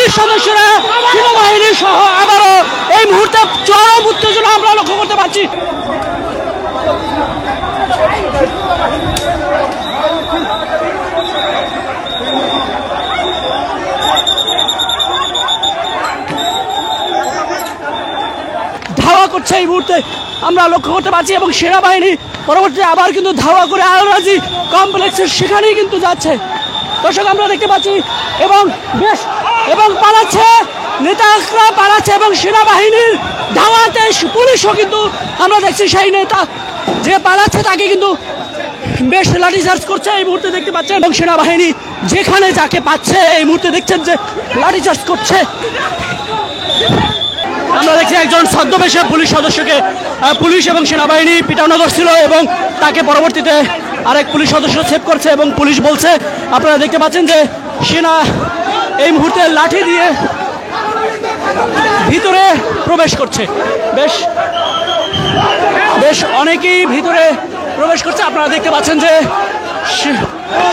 Police সদস্যরা সেনাবাহিনী সহ আবারও এই মুহূর্তে চরম উত্তেজনা আমরা লক্ষ্য করতে পারছি। ধাওয়া করছে এই মুহূর্তে আমরা লক্ষ্য করতে পারছি এবং সেনাবাহিনী পরবর্তীতে আবার কিন্তু ধাওয়া করে আল-রাজি কমপ্লেক্সের সেখানেই কিন্তু যাচ্ছে। দর্শক আমরা দেখতে পাচ্ছি এবং পালাচ্ছে, নেতারা পালাচ্ছে এবং সেনাবাহিনীর ধাওয়াতে পুলিশও কিন্তু আমরা দেখছি সেই নেতা যে পালাচ্ছে তাকে কিন্তু বেশ লাঠিচার্জ করছে এই মুহূর্তে দেখতে পাচ্ছেন এবং সেনাবাহিনী যেখানে যাকে পাচ্ছে এই মুহূর্তে দেখছেন যে লাঠিচার্জ করছে। আমরা দেখছি একজন ছদ্মবেশে পুলিশ সদস্যকে পুলিশ এবং সেনাবাহিনী পিটানো করছিল এবং তাকে পরবর্তীতে আরেক পুলিশ সদস্য সেভ করছে এবং পুলিশ বলছে, আপনারা দেখতে পাচ্ছেন যে সেনা এই মুহূর্তে লাঠি দিয়ে ভিতরে প্রবেশ করছে। বেশ অনেকেই ভিতরে প্রবেশ করছে। আপনারা দেখতে পাচ্ছেন যে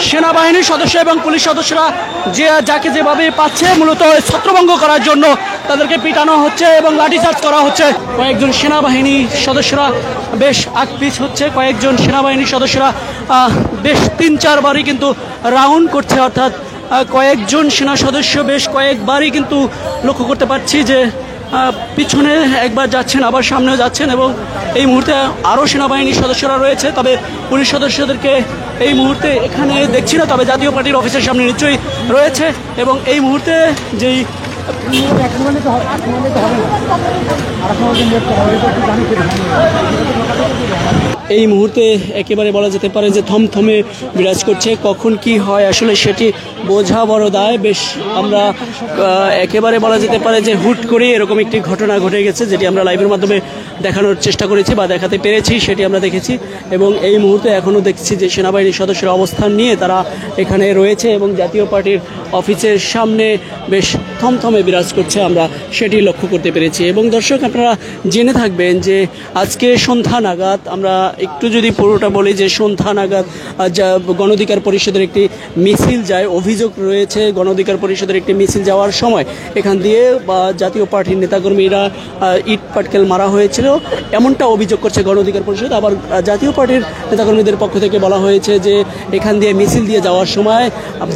সেনাবাহিনীর সদস্য এবং পুলিশ সদস্যরা যাকে যেভাবে পাচ্ছে মূলত ছত্রভঙ্গ করার জন্য তাদেরকে পিটানো হচ্ছে এবং লাঠিচার্জ করা হচ্ছে। কয়েকজন সেনাবাহিনী সদস্যরা বেশ আকপিছ হচ্ছে, কয়েকজন সেনাবাহিনীর সদস্যরা বেশ ৩-৪ বারই কিন্তু রাউন্ড করছে, অর্থাৎ কয়েকজন সেনা সদস্য বেশ কয়েকবারই কিন্তু লক্ষ্য করতে পারছি যে পিছনে একবার যাচ্ছেন আবার সামনেও যাচ্ছেন এবং এই মুহূর্তে আরও সেনাবাহিনীর সদস্যরা রয়েছে। তবে পুলিশ সদস্যদেরকে এই মুহূর্তে এখানে দেখছি না, তবে জাতীয় পার্টির অফিসের সামনে নিশ্চয়ই রয়েছে এবং এই মুহূর্তে যেই এই মুহূর্তে একেবারে বলা যেতে পারে যে থমথমে বিরাজ করছে। কখন কি হয় আসলে সেটি বোঝা বড় দায়। বেশ আমরা একেবারে বলা যেতে পারে যে হুট করে এরকম একটি ঘটনা ঘটে গেছে, যেটি আমরা লাইভের মাধ্যমে দেখানোর চেষ্টা করেছি বা দেখাতে পেরেছি, সেটি আমরা দেখেছি এবং এই মুহূর্তে এখনও দেখছি যে সেনাবাহিনীর সদস্যরা অবস্থান নিয়ে তারা এখানে রয়েছে এবং জাতীয় পার্টির অফিসের সামনে বেশ থমথমে বিরাজ করছে, আমরা সেটি লক্ষ্য করতে পেরেছি। এবং দর্শক আপনারা জেনে থাকবেন যে আজকে সন্ধ্যা নাগাদ, আমরা একটু যদি পুরোটা বলি যে সন্ধ্যা নাগাদ যা গণ অধিকার পরিষদের একটি মিছিল যায়, অভিযোগ রয়েছে গণ অধিকার পরিষদের একটি মিছিল যাওয়ার সময় এখান দিয়ে বা জাতীয় পার্টির নেতাকর্মীরা ইট পাটকেল মারা হয়েছিল এমনটা অভিযোগ করছে গণ অধিকার পরিষদ। আবার জাতীয় পার্টির নেতাকর্মীদের পক্ষ থেকে বলা হয়েছে যে এখান দিয়ে মিছিল দিয়ে যাওয়ার সময়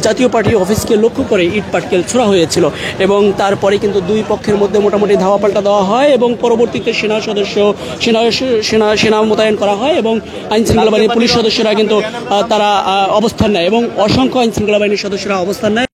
জাতীয় পার্টির অফিসকে লক্ষ্য করে ইট পাটকেল ছোড়া হয়েছিল এবং তারপরে কিন্তু দুই পক্ষের মধ্যে মোটামুটি ধাওয়া পাল্টা দেওয়া হয় এবং পরবর্তীতে সেনা মোতায়েন করা হয় এবং আইনশৃঙ্খলা বাহিনীর পুলিশ সদস্যরা কিন্তু তারা অবস্থান নেয় এবং অসংখ্য আইনশৃঙ্খলা বাহিনীর সদস্যরা অবস্থান নেয়।